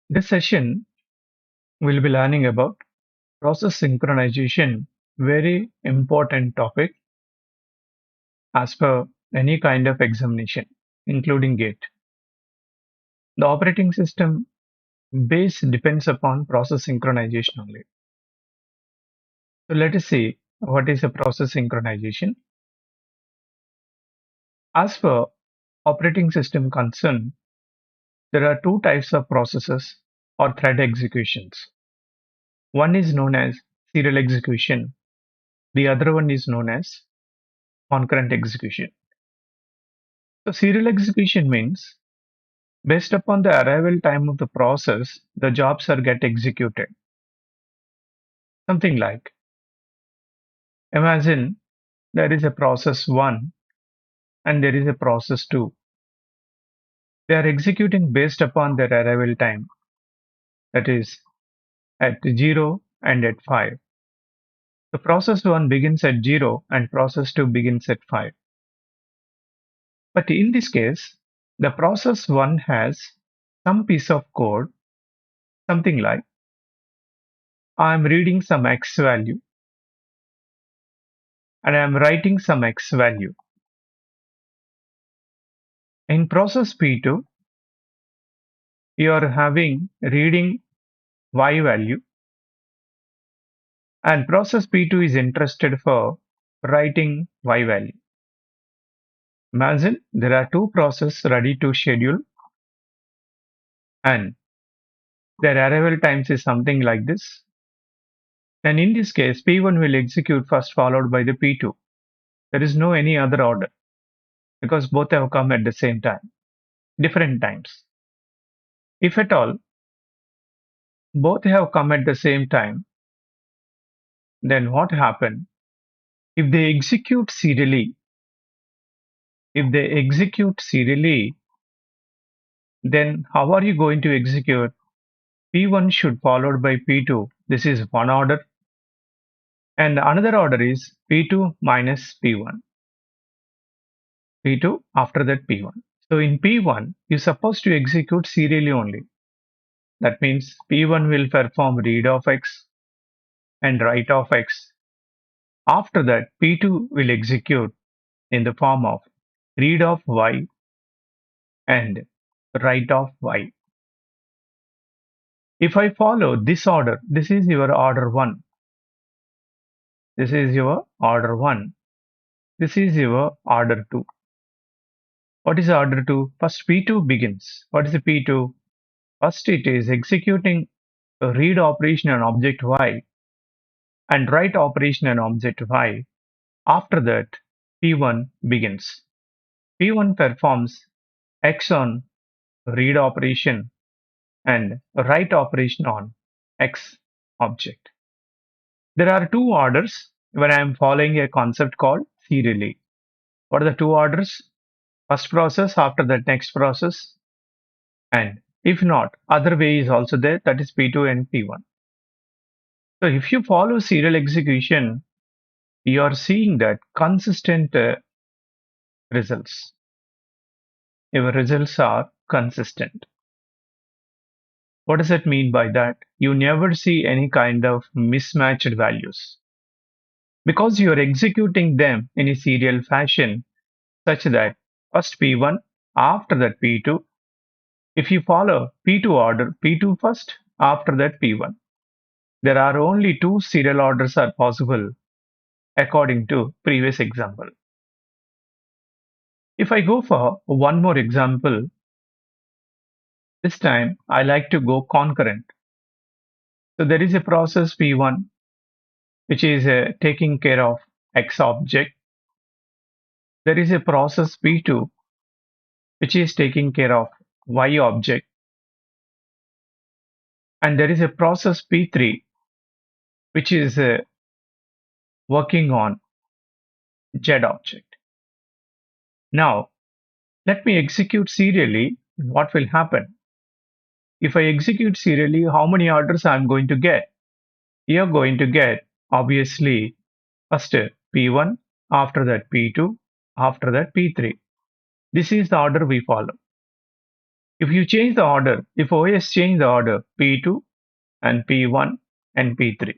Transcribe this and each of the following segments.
This session we'll be learning about process synchronization, very important topic as per any kind of examination, including GATE. The operating system base depends upon process synchronization only. So let us see what is a process synchronization. As per operating system concern, there are two types of processes or thread executions. One is known as serial execution. The other one is known as concurrent execution. So serial execution means based upon the arrival time of the process, the jobs are get executed. Something like imagine there is a process 1 and there is a process 2. They are executing based upon their arrival time, that is at 0 and at 5. The process 1 begins at 0 and process 2 begins at 5. But in this case, the process 1 has some piece of code, something like I am reading some x value and I am writing some x value. In process P2, you are having reading y value and process P2 is interested for writing y value. Imagine there are two processes ready to schedule and their arrival times is something like this. And in this case, P1 will execute first followed by the P2. There is no any other order because both have come at the same time, different times. If at all both have come at the same time, then what happened? If they execute serially, then how are you going to execute? P1 should followed by P2. This is one order. And another order is P2 minus P1. P2 after that P1. So in P1, you're supposed to execute serially only. That means P1 will perform read of X and write of X. After that, P2 will execute in the form of read of Y and write of Y. If I follow this order, this is your order 1. This is your order 1. This is your order 2. What is order 2? First P2 begins. What is the P2? First it is executing a read operation on object Y and write operation on object Y. After that, P1 begins. P1 performs X on read operation and write operation on X object. There are two orders when I am following a concept called serially. What are the two orders? First process, after that next process, and if not, other way is also there, that is P2 and P1. So if you follow serial execution, you are seeing that consistent results. Your results are consistent. What does that mean by that? You never see any kind of mismatched values because you are executing them in a serial fashion such that first P1, after that P2. If you follow P2 order, P2 first, after that P1. There are only two serial orders are possible according to previous example. If I go for one more example, this time I like to go concurrent. So there is a process P1 which is taking care of X object. There is a process P2 which is taking care of Y object. And there is a process P3 which is working on Z object. Now, let me execute serially. What will happen? If I execute serially, how many orders I'm going to get? You're going to get obviously first P1, after that P2, after that P3. This is the order we follow. If you change the order, if OS change the order P2 and P1 and P3,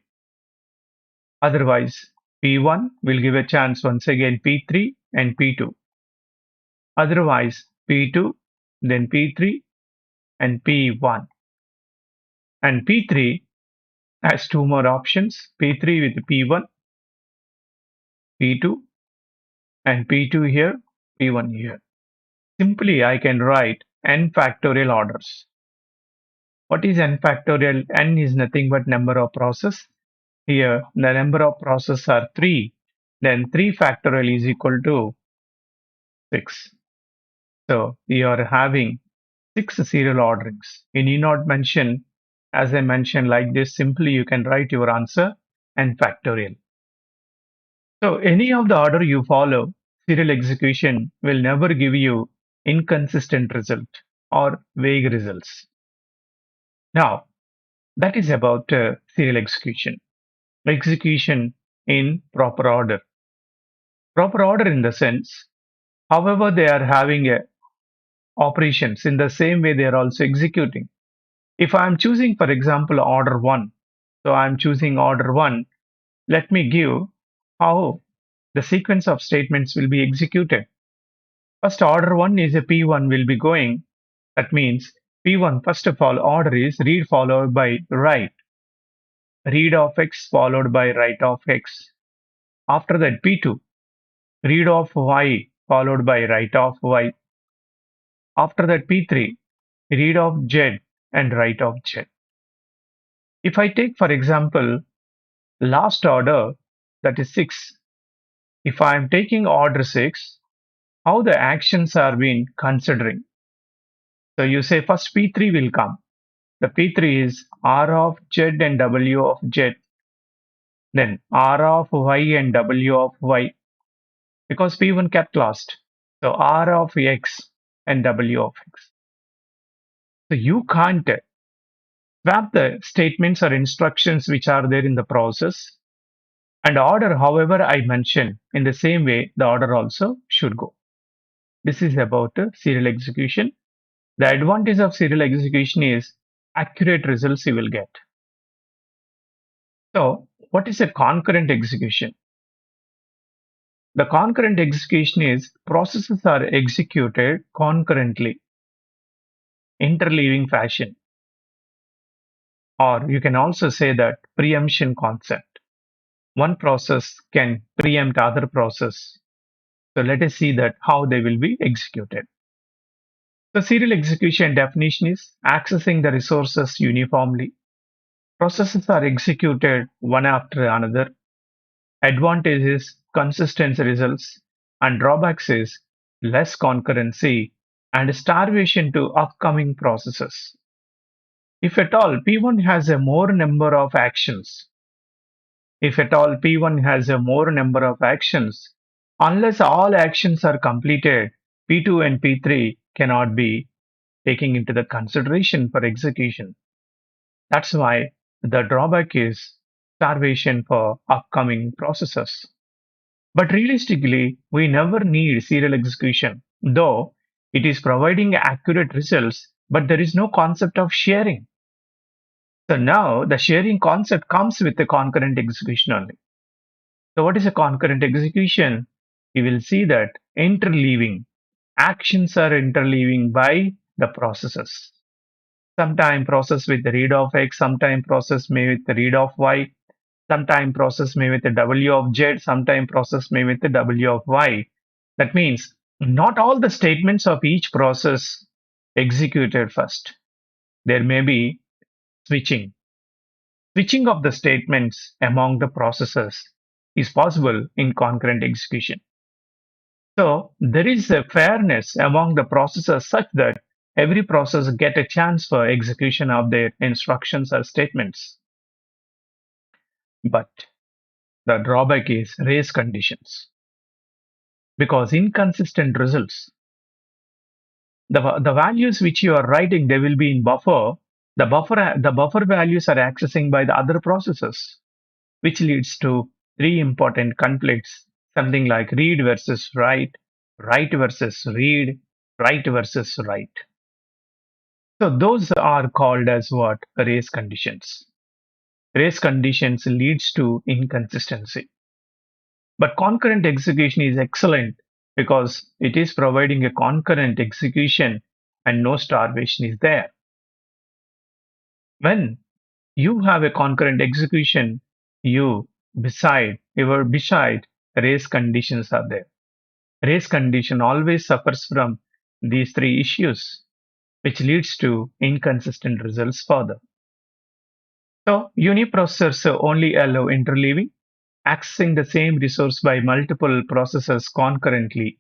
otherwise P1 will give a chance once again P3 and P2. Otherwise P2, then P3 and P1. And P3 has two more options, P3 with P1, P2 and P2 here, P1 here. Simply I can write n factorial orders. What is n factorial? N is nothing but number of processes. Here the number of processes are 3. Then 3 factorial is equal to 6. So you are having 6 serial orderings. You need not mention, as I mentioned like this, simply you can write your answer n factorial. So any of the order you follow, serial execution will never give you inconsistent result or vague results. Now, that is about serial execution. Execution in proper order. Proper order in the sense, however they are having operations, in the same way they are also executing. If I am choosing, for example, order 1, so I am choosing order 1, let me give how the sequence of statements will be executed. First order 1 is a P1 will be going. That means P1 first of all order is read followed by write. Read of X followed by write of X. After that P2 read of Y followed by write of Y. After that P3 read of Z and write of Z. If I take for example last order, that is 6. If I am taking order 6, how the actions are being considering. So you say first P3 will come. The P3 is R of Z and W of Z. Then R of Y and W of Y. Because P1 kept last. So R of X and W of X. So you can't swap the statements or instructions which are there in the process and order however I mentioned. In the same way, the order also should go. This is about serial execution. The advantage of serial execution is accurate results you will get. So, what is a concurrent execution? The concurrent execution is processes are executed concurrently, interleaving fashion, or you can also say that preemption concept. One process can preempt other process. So let us see that how they will be executed. The serial execution definition is accessing the resources uniformly. Processes are executed one after another. Advantage is consistent results and drawbacks is less concurrency and starvation to upcoming processes. If at all P1 has a more number of actions, if at all P1 has a more number of actions, unless all actions are completed, P2 and P3 cannot be taken into the consideration for execution. That's why the drawback is starvation for upcoming processes. But realistically, we never need serial execution, though it is providing accurate results, but there is no concept of sharing. So now the sharing concept comes with the concurrent execution only. So what is a concurrent execution? You will see that interleaving, actions are interleaving by the processes. Sometime process with the read of X, sometime process may with the read of Y, sometime process may with the W of Z, sometime process may with the W of Y. That means not all the statements of each process executed first. There may be switching. Switching of the statements among the processes is possible in concurrent execution. So there is a fairness among the processes such that every process get a chance for execution of their instructions or statements. But the drawback is race conditions because inconsistent results. The values which you are writing, they will be in buffer. The buffer values are accessing by the other processes, which leads to three important conflicts, something like read versus write, write versus read, write versus write. So those are called as what? Race conditions. Race conditions leads to inconsistency. But concurrent execution is excellent because it is providing a concurrent execution and no starvation is there. When you have a concurrent execution, beside race conditions are there. Race condition always suffers from these three issues, which leads to inconsistent results further. So uniprocessors only allow interleaving, accessing the same resource by multiple processes concurrently.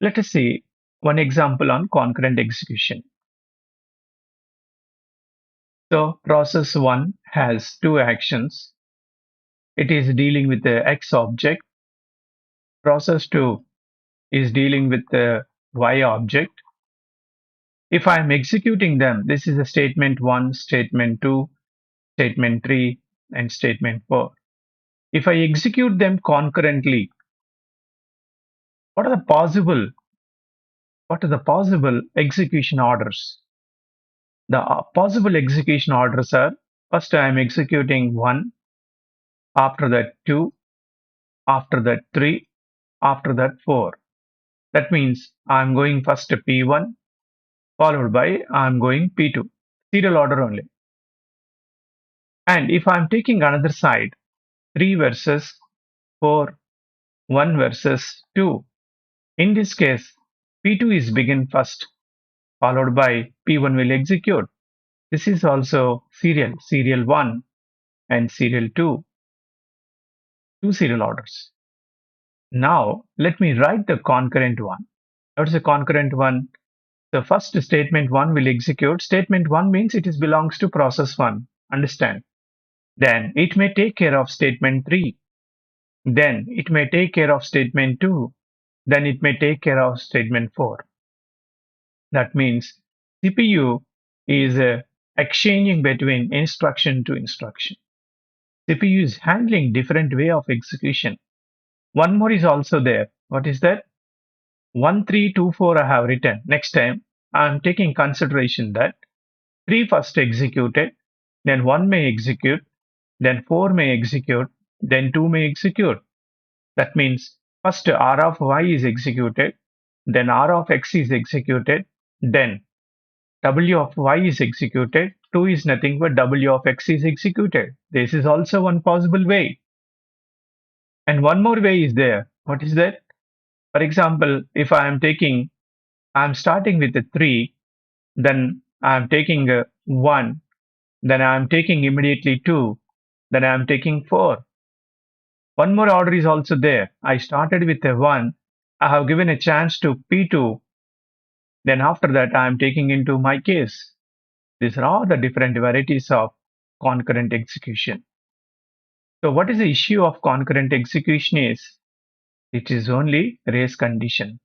Let us see one example on concurrent execution. So process 1 has two actions. It is dealing with the X object. Process 2 is dealing with the Y object. If I am executing them, this is a statement 1, statement 2, statement 3, and statement 4. If I execute them concurrently, what are the possible execution orders? The possible execution orders are: first I am executing 1, after that 2, after that 3, after that 4. That means I'm going first to P1, followed by I'm going P2. Serial order only. And if I'm taking another side, 3 versus 4, 1 versus 2. In this case, P2 is begin first, followed by P1 will execute. This is also serial 1 and serial 2, two serial orders. Now, let me write the concurrent one. What is the concurrent one? The first statement 1 will execute. Statement 1 means it is belongs to process 1. Understand? Then it may take care of statement 3. Then it may take care of statement 2. Then it may take care of statement 4. That means CPU is exchanging between instruction to instruction. CPU is handling different way of execution. One more is also there. What is that? 1, 3, 2, 4 I have written. Next time I am taking consideration that 3 first executed, then 1 may execute, then 4 may execute, then 2 may execute. That means first R of Y is executed, then R of X is executed, then W of Y is executed. 2 is nothing but W of X is executed. This is also one possible way. And one more way is there. What is that? For example, if I am starting with a 3, then I am taking a 1, then I am taking immediately 2, then I am taking 4. One more order is also there. I started with a 1, I have given a chance to P2, then after that I am taking into my case. These are all the different varieties of concurrent execution. So what is the issue of concurrent execution is, it is only race condition.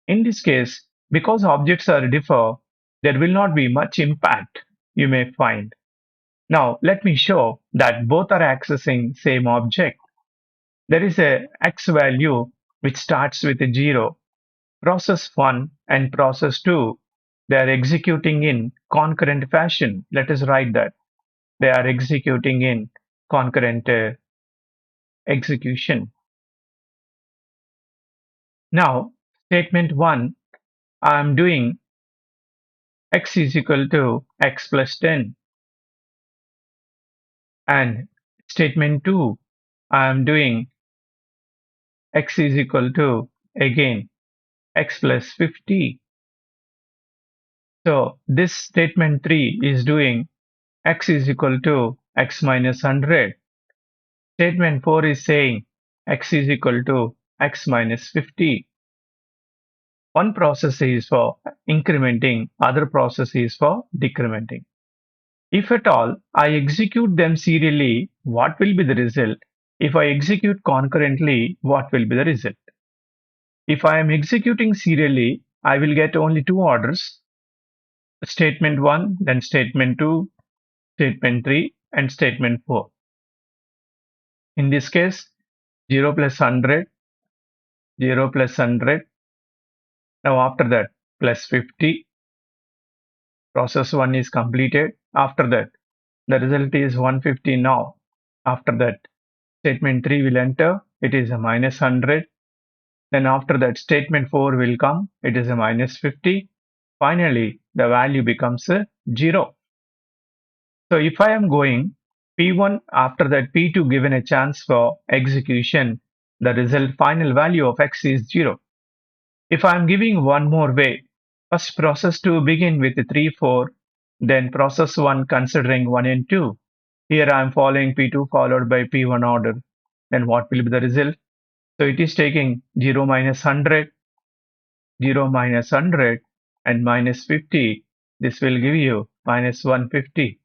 In this case, because objects are differ, there will not be much impact you may find. Now let me show that both are accessing same object. There is a X value which starts with a 0. Process 1 and process 2, they are executing in concurrent fashion. Let us write that. They are executing in concurrent execution. Now, statement 1, I am doing x is equal to x plus 10. And statement 2, I am doing x is equal to, again, x plus 50. So this statement 3 is doing x is equal to x minus 100. Statement 4 is saying x is equal to x minus 50. One process is for incrementing, other process is for decrementing. If at all I execute them serially, what will be the result? If I execute concurrently, what will be the result? If I am executing serially, I will get only two orders: statement 1, then statement 2, statement 3, and statement 4. In this case, 0 plus 100, 0 plus 100. Now after that, plus 50. Process 1 is completed. After that, the result is 150 now. After that, statement 3 will enter. It is a minus 100. Then after that, statement 4 will come. It is a minus 50. Finally, the value becomes a 0. So if I am going P1, after that P2 given a chance for execution, the result final value of X is 0. If I am giving one more way, first process 2 begin with 3, 4, then process 1 considering 1 and 2. Here I am following P2 followed by P1 order. Then what will be the result? So it is taking 0 minus 100, 0 minus 100 and minus 50. This will give you minus 150.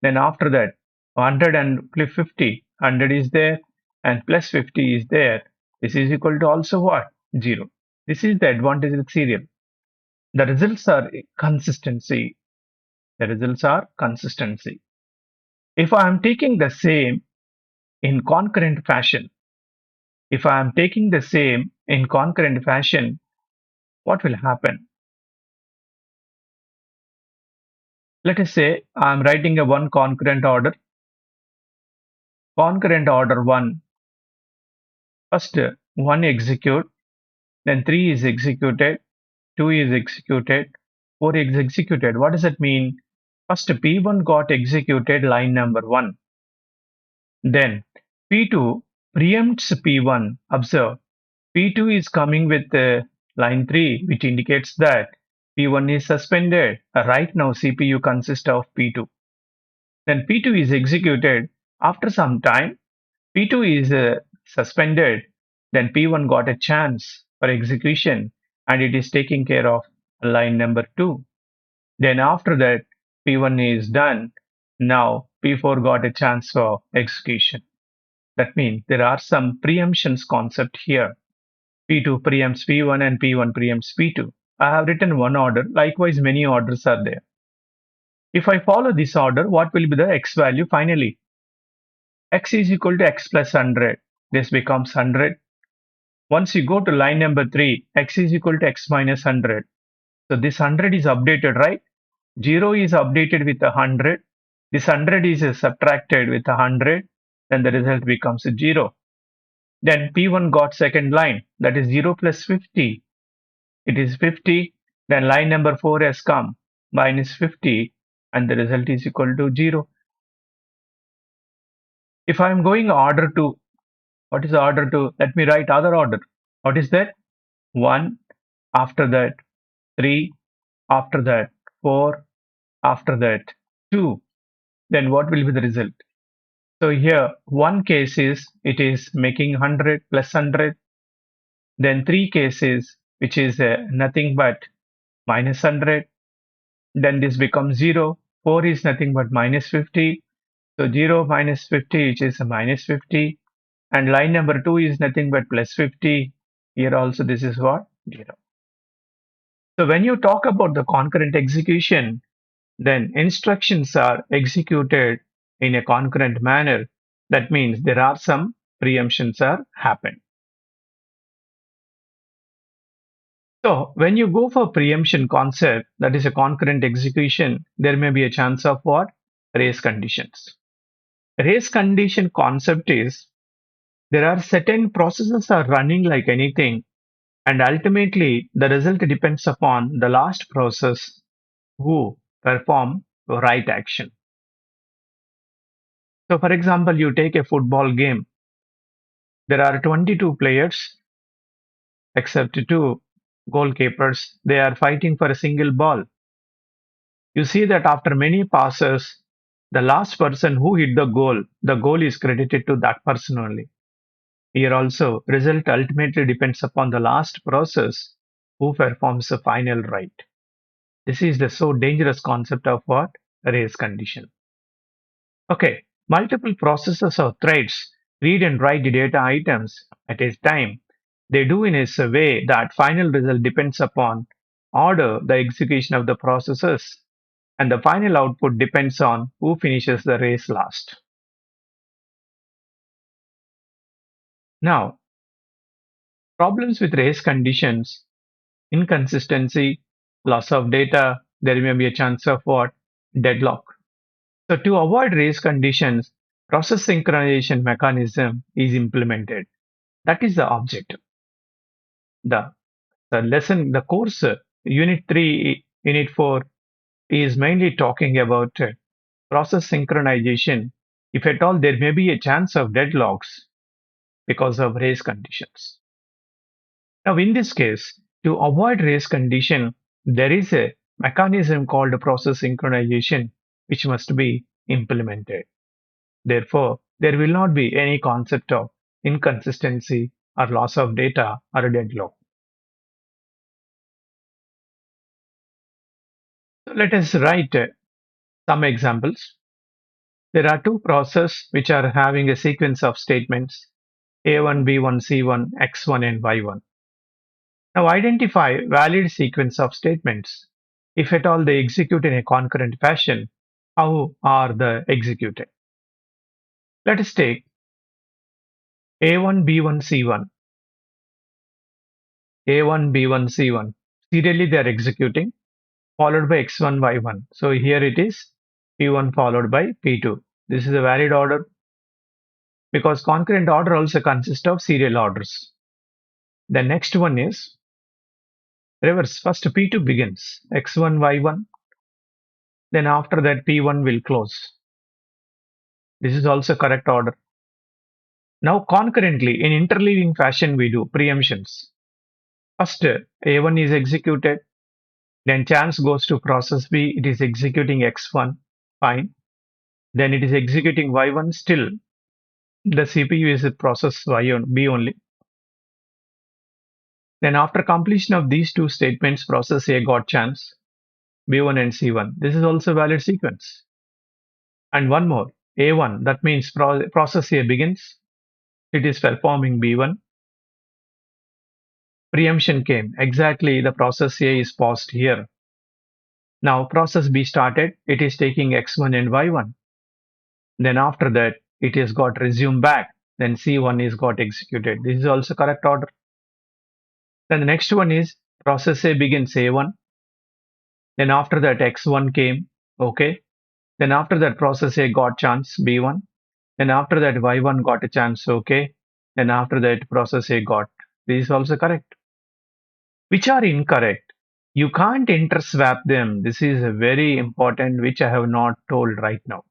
Then after that, 100 and 50, 100 is there and plus 50 is there. This is equal to also what? 0. This is the advantage with serial. The results are consistency. The results are consistency. If I am taking the same in concurrent fashion, if I am taking the same in concurrent fashion, what will happen? Let us say I am writing a one concurrent order. Concurrent order 1. First 1 execute, then 3 is executed, 2 is executed, 4 is executed. What does that mean? First P1 got executed line number 1. Then P2 preempts P1. Observe, P2 is coming with line 3, which indicates that P1 is suspended. Right now CPU consists of P2. Then P2 is executed. After some time, P2 is suspended. Then P1 got a chance for execution and it is taking care of line number 2. Then after that, P1 is done. Now P4 got a chance for execution. That means there are some preemptions concept here. P2 preempts P1 and P1 preempts P2. I have written one order. Likewise, many orders are there. If I follow this order, what will be the X value finally? X is equal to X plus 100. This becomes 100. Once you go to line number 3, X is equal to X minus 100. So this 100 is updated, right? 0 is updated with 100. This 100 is subtracted with 100. Then the result becomes 0. Then P1 got second line, that is 0 plus 50. It is 50. Then line number 4 has come, minus 50, and the result is equal to 0. If I am going order 2, what is order 2? Let me write other order. What is that? 1, after that 3, after that 4, after that 2. Then what will be the result? So here one case is it is making 100 plus 100. Then 3 cases which is nothing but minus 100. Then this becomes 0. 4 is nothing but minus 50. So 0 minus 50 which is a minus 50. And line number 2 is nothing but plus 50. Here also this is what? 0. So when you talk about the concurrent execution, then instructions are executed in a concurrent manner. That means there are some preemptions are happen. So when you go for preemption concept, that is a concurrent execution, there may be a chance of what? Race conditions. Race condition concept is there are certain processes are running like anything, and ultimately the result depends upon the last process who perform the right action. So for example, you take a football game. There are 22 players except two goalkeepers. They are fighting for a single ball. You see that after many passes, the last person who hit the goal is credited to that person only. Here also, result ultimately depends upon the last process who performs the final right. This is the so dangerous concept of what? Race condition. Okay, multiple processes or threads read and write the data items at a time. They do in a way that final result depends upon order the execution of the processes and the final output depends on who finishes the race last. Now, problems with race conditions, inconsistency, loss of data, there may be a chance of what? Deadlock. So to avoid race conditions, process synchronization mechanism is implemented. That is the objective. The, the course, Unit 3, Unit 4 is mainly talking about process synchronization. If at all there may be a chance of deadlocks because of race conditions. Now in this case, to avoid race condition, there is a mechanism called process synchronization which must be implemented. Therefore, there will not be any concept of inconsistency or loss of data or a deadlock. So let us write some examples. There are two processes which are having a sequence of statements A1, B1, C1, X1 and Y1. Now identify valid sequence of statements. If at all they execute in a concurrent fashion, how are they executed? Let us take A1, B1, C1. A1, B1, C1. Serially they are executing, followed by X1, Y1. So here it is P1 followed by P2. This is a valid order because concurrent order also consists of serial orders. The next one is reverse. First P2 begins X1, Y1. Then after that P1 will close. This is also correct order. Now concurrently in interleaving fashion we do preemptions. First A1 is executed. Then chance goes to process B. It is executing X1. Fine. Then it is executing Y1. Still the CPU is process B only. Then after completion of these two statements, process A got chance, B1 and C1. This is also valid sequence. And one more, A1, that means process A begins, it is performing B1. Preemption came, exactly the process A is paused here. Now process B started, it is taking X1 and Y1. Then after that, it is got resumed back, then C1 is got executed. This is also correct order. Then the next one is process A begins A1. Then after that X1 came, okay. Then after that process A got chance B1. Then after that Y1 got a chance, okay. Then after that process A got. This is also correct. Which are incorrect? You can't interswap them. This is a very important which I have not told right now.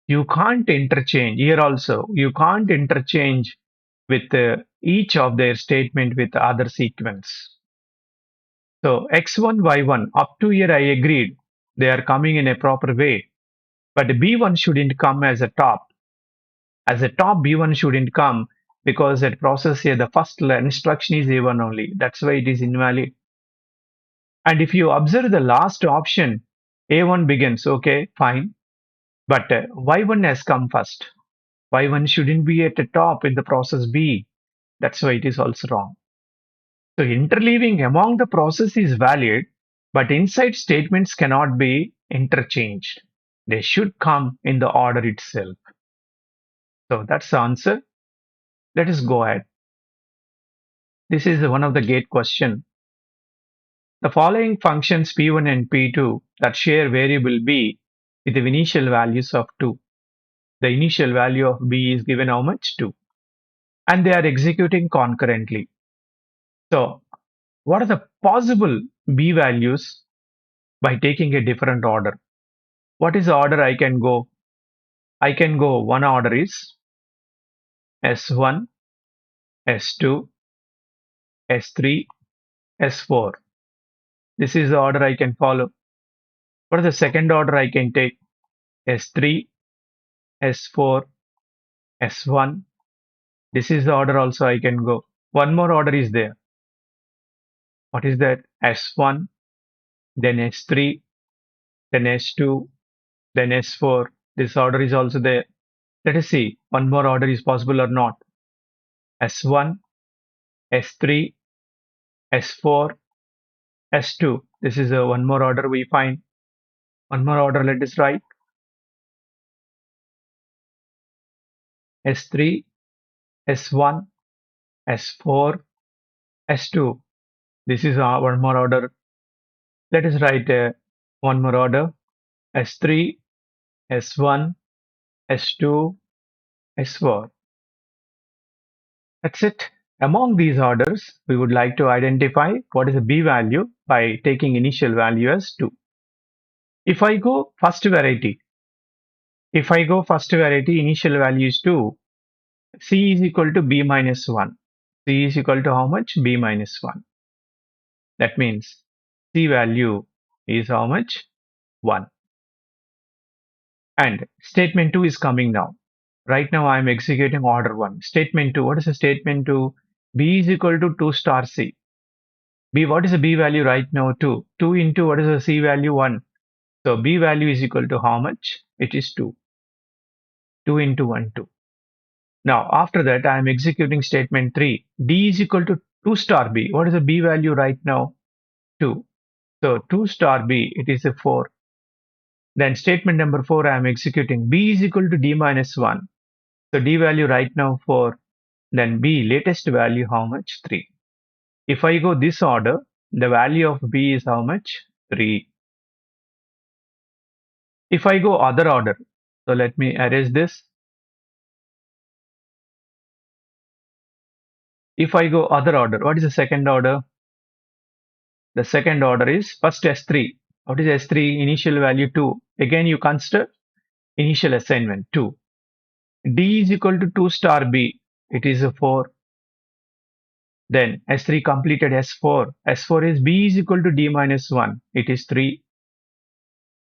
You can't interchange here also. You can't interchange with each of their statement with the other sequence. So X1, Y1, up to here I agreed. They are coming in a proper way. But B1 shouldn't come as a top. As a top, B1 shouldn't come because at process here, the first instruction is A1 only. That's why it is invalid. And if you observe the last option, A1 begins, okay, fine. But Y1 has come first. Y1 shouldn't be at the top in the process B. That's why it is also wrong. So interleaving among the process is valid, but inside statements cannot be interchanged. They should come in the order itself. So that's the answer. Let us go ahead. This is one of the gate question. The following functions P1 and P2 that share variable B with the initial values of 2. The initial value of B is given how much? 2. And they are executing concurrently. So what are the possible B values by taking a different order? What is the order I can go? I can go one order is S1, S2, S3, S4. This is the order I can follow. What is the second order I can take? S3, S4, S1. This is the order also I can go. One more order is there. What is that? S1, then S3, then S2, then S4. This order is also there. Let us see one more order is possible or not. S1, S3, S4, S2. This is one more order we find. One more order, let us write. S3, S1, S4, S2. This is one more order. Let us write one more order: S3, S1, S2, S4. That's it. Among these orders, we would like to identify what is the B value by taking initial value as 2. If I go first variety, initial value is 2, C is equal to B minus 1. C is equal to how much? B minus 1. That means C value is how much? 1. And statement 2 is coming now. Right now I am executing order 1. Statement 2. What is the statement 2? B is equal to 2 star C. B, what is the B value right now? 2. 2 into what is the C value? 1. So B value is equal to how much? It is 2. 2 into 1, 2. Now after that I am executing statement 3. D is equal to 2 star B. What is the B value right now? 2. So 2 star B, it is a 4. Then statement number 4 I am executing. B is equal to D minus 1. So D value right now 4. Then B latest value how much? 3. If I go this order, the value of B is how much? 3. If I go other order, so let me erase this. If I go other order, what is the second order? The second order is first S3. What is S3? Initial value 2. Again you consider initial assignment 2. D is equal to 2 star B. It is a 4. Then S3 completed S4. S4 is B is equal to D minus 1. It is 3.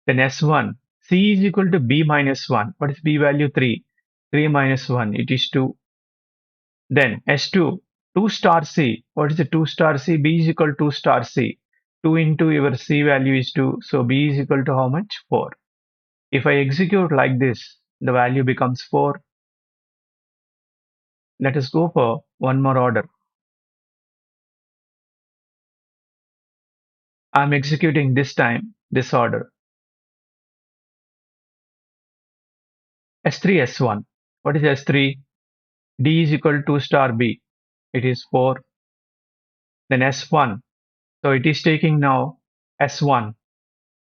Then S1. C is equal to B minus 1. What is B value? 3. 3 minus 1. It is 2. Then S2. 2 star C. What is the 2 star C? B is equal to 2 star C. 2 into your C value is 2. So B is equal to how much? 4. If I execute like this, the value becomes 4. Let us go for one more order. I am executing this time this order. S3, S1. What is S3? D is equal to 2 star B. It is 4. Then S1. So it is taking now S1.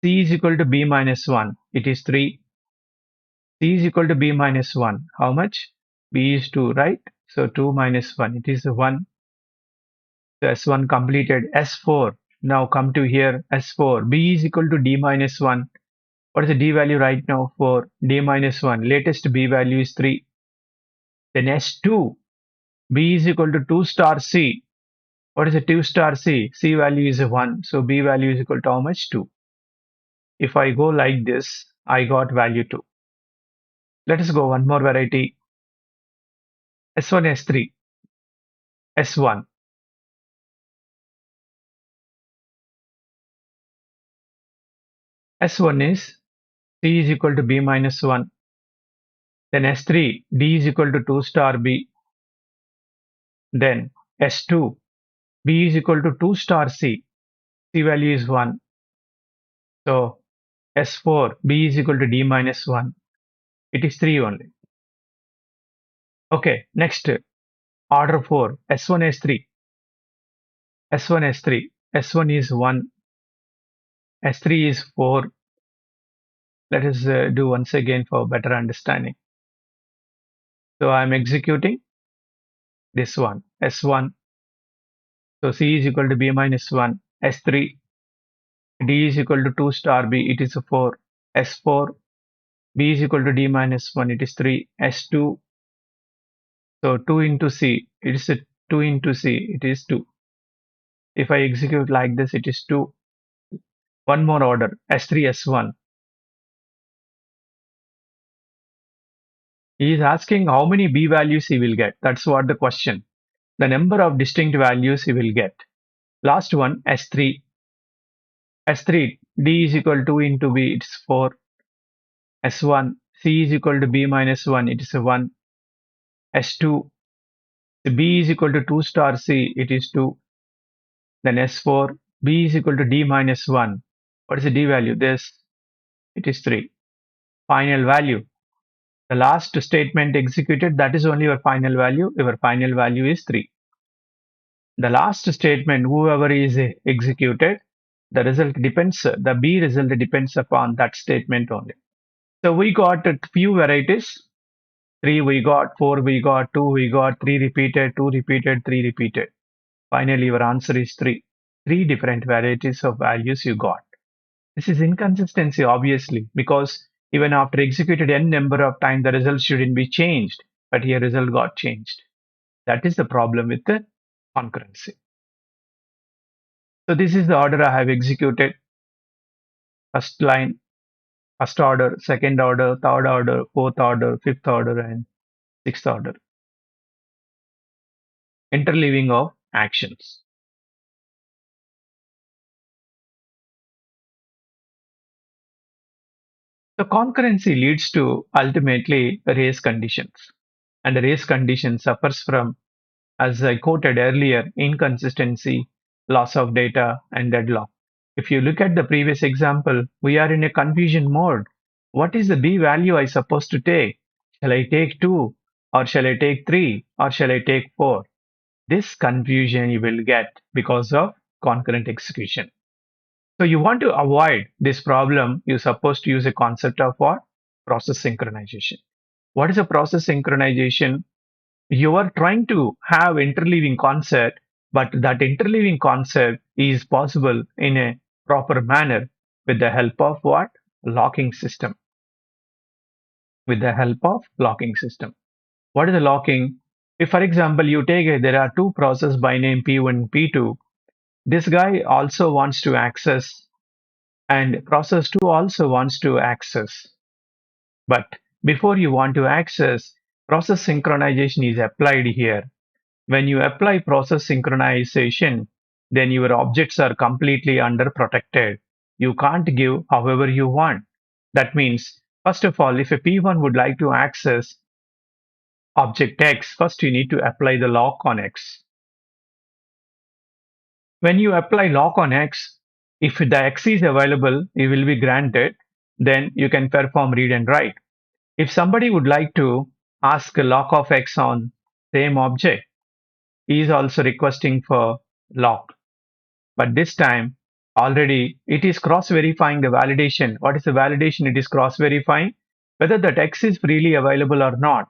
C is equal to B minus 1. It is 3. C is equal to B minus 1. How much? B is 2, right? So 2 minus 1. It is 1. So S1 completed. S4. Now come to here. S4. B is equal to D minus 1. What is the D value right now? 4. D minus 1. Latest B value is 3. Then S2. B is equal to 2 star C. What is a 2 star C? C value is 1. So B value is equal to how much? 2. If I go like this, I got value 2. Let us go one more variety. S1, S3, S1. S1 is C is equal to B minus 1. Then S3, D is equal to 2 star B. Then S2, B is equal to 2 star C. C value is 1. So S4, B is equal to D minus 1. It is 3 only. Okay, next order 4. S1, S3. S1, S3. S1 is 1. S3 is 4. Let us do once again for better understanding. So I am executing this one. S1. So C is equal to B minus 1. S3. D is equal to 2 star B. It is a 4. S4. B is equal to D minus 1. It is 3. S2. So 2 into C. It is a 2 into C. It is 2. If I execute like this, it is 2. One more order. S3, S1. He is asking how many B values he will get. That's what the question. The number of distinct values he will get. Last one, S3. S3, D is equal to 2 into B, it's 4. S1, C is equal to B minus 1, it is a 1. S2, B is equal to 2 star C, it is 2. Then S4, B is equal to D minus 1. What is the D value? This, it is 3. Final value. The last statement executed, that is only your final value. Your final value is 3. The last statement, whoever is executed, the B result depends upon that statement only. So we got a few varieties. 3 we got, 4 we got, 2 we got, 3 repeated, 2 repeated, 3 repeated. Finally, your answer is 3. 3 different varieties of values you got. This is inconsistency, obviously, because even after executed n number of times, the result shouldn't be changed, but here result got changed. That is the problem with the concurrency. So this is the order I have executed. First line, first order, second order, third order, fourth order, fifth order, and sixth order. Interleaving of actions. So concurrency leads to ultimately race conditions. And the race condition suffers from, as I quoted earlier, inconsistency, loss of data, and deadlock. If you look at the previous example, we are in a confusion mode. What is the B value I supposed to take? Shall I take 2? Or shall I take 3? Or shall I take 4? This confusion you will get because of concurrent execution. So you want to avoid this problem, you're supposed to use a concept of what? Process synchronization. What is a process synchronization? You are trying to have interleaving concept, but that interleaving concept is possible in a proper manner with the help of what? Locking system. With the help of locking system. What is the locking? If, for example, you take there are two processes by name P1 and P2. This guy also wants to access, and process 2 also wants to access. But before you want to access, process synchronization is applied here. When you apply process synchronization, then your objects are completely under protected. You can't give however you want. That means, first of all, if a P1 would like to access object X, first you need to apply the lock on X. When you apply lock on X, if the X is available, it will be granted, then you can perform read and write. If somebody would like to ask a lock of X on same object, he is also requesting for lock. But this time, already it is cross-verifying the validation. What is the validation? It is cross-verifying whether that X is freely available or not.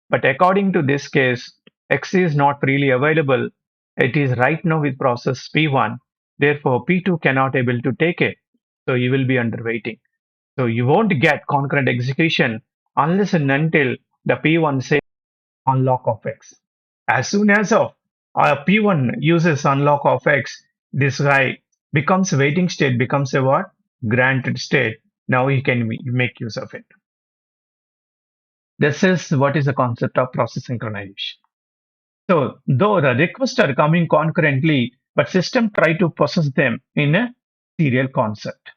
But according to this case, X is not freely available. It is right now with process P1. Therefore, P2 cannot able to take it. So you will be under waiting. So you won't get concurrent execution unless and until the P1 says unlock of X. As soon as P1 uses unlock of X, this guy becomes waiting state, becomes a what? Granted state. Now he can make use of it. This is what is the concept of process synchronization. So though the requests are coming concurrently, but system try to process them in a serial concept.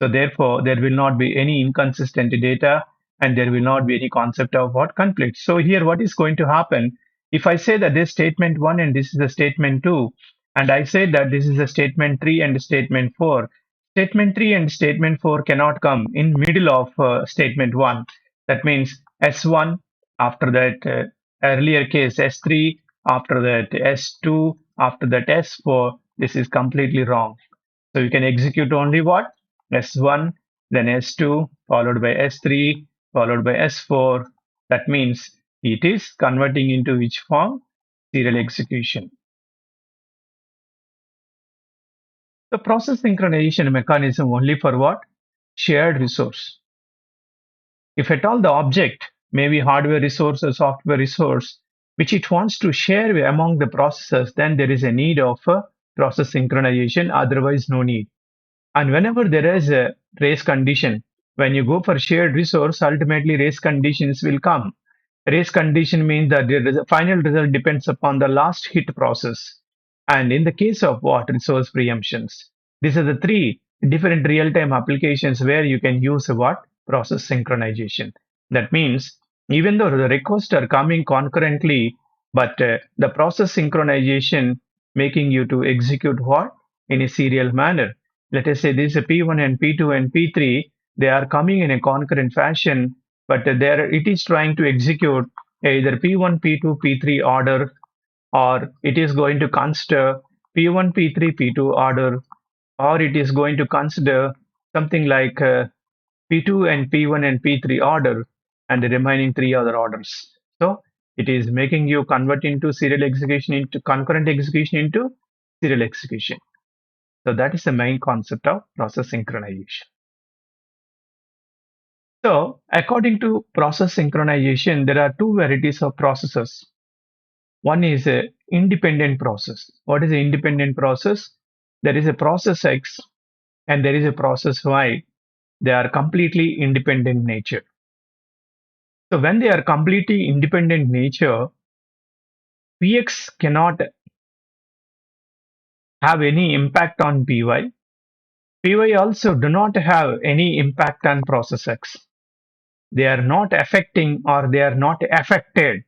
So therefore, there will not be any inconsistent data and there will not be any concept of what conflict. So here what is going to happen? If I say that this statement 1 and this is a statement 2, and I say that this is a statement 3 and statement 4, statement 3 and statement 4 cannot come in middle of statement 1. That means S1, after that earlier case S3, after that S2, after that S4. This is completely wrong. So you can execute only what? S1, then S2, followed by S3, followed by S4. That means it is converting into which form? Serial execution. The process synchronization mechanism only for what? Shared resource. If at all the object may be hardware resource or software resource, which it wants to share among the processes, then there is a need of a process synchronization, otherwise no need. And whenever there is a race condition, when you go for shared resource, ultimately race conditions will come. Race condition means that the final result depends upon the last hit process. And in the case of what? Resource preemptions. These are the three different real-time applications where you can use what? Process synchronization. That means even though the requests are coming concurrently, but the process synchronization making you to execute what? In a serial manner. Let us say this is a P1 and P2 and P3. They are coming in a concurrent fashion, but there it is trying to execute either P1, P2, P3 order, or it is going to consider P1, P3, P2 order, or it is going to consider something like P2 and P1 and P3 order and the remaining three other orders. So it is making you convert into serial execution into concurrent execution into serial execution. So that is the main concept of process synchronization. So according to process synchronization, there are two varieties of processes. One is a independent process. What is an independent process? There is a process X and there is a process Y. They are completely independent nature. So when they are completely independent nature, Px cannot have any impact on Py. Py also do not have any impact on process X. They are not affecting or they are not affected.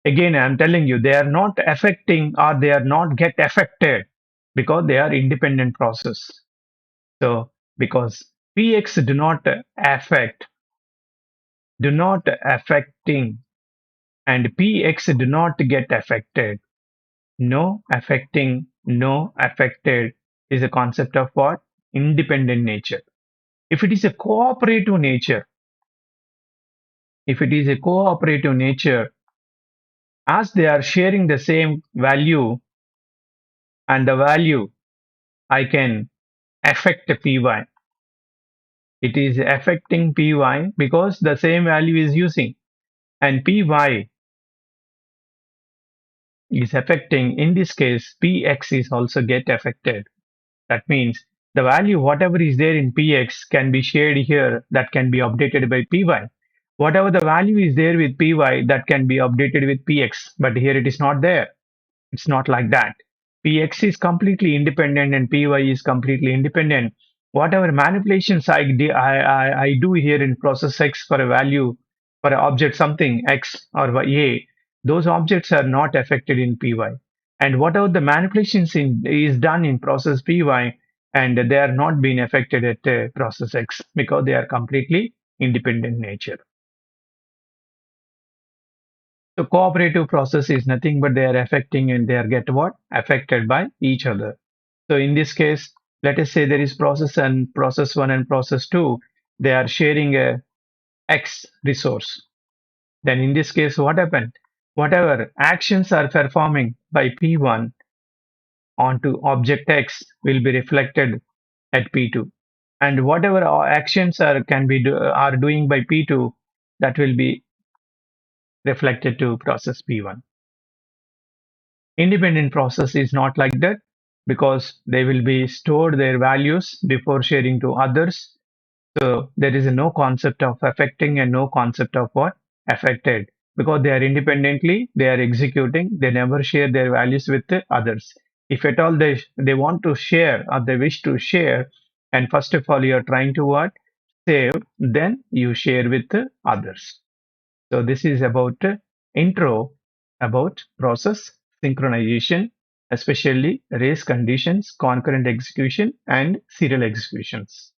Again, I am telling you, they are not affecting or they are not get affected because they are independent process. So because Px do not affecting, and Px do not get affected. No affecting, no affected is a concept of what? Independent nature. If it is a cooperative nature, if it is a cooperative nature, as they are sharing the same value and the value I can affect Py. It is affecting Py because the same value is using, and Py is affecting, in this case, Px is also get affected. That means the value, whatever is there in Px, can be shared here, that can be updated by Py. Whatever the value is there with Py, that can be updated with Px, but here it is not there. It's not like that. Px is completely independent and Py is completely independent. Whatever manipulations I do here in process X for a value, for an object something X or A, those objects are not affected in Py. And whatever the manipulations is done in process Py, and they are not being affected at process X because they are completely independent nature. So cooperative process is nothing but they are affecting and they are get what? Affected by each other. So in this case, let us say there is process and process 1 and process 2. They are sharing a X resource. Then in this case, what happened? Whatever actions are performing by P1 onto object X will be reflected at P2. And whatever actions are doing by P2, that will be reflected to process P1. Independent process is not like that because they will be stored their values before sharing to others. So there is no concept of affecting and no concept of what? Affected. Because they are independently, they are executing, they never share their values with the others. If at all they want to share or they wish to share, and first of all you are trying to what? Save, then you share with the others. So this is about intro about process synchronization, especially race conditions, concurrent execution, and serial executions.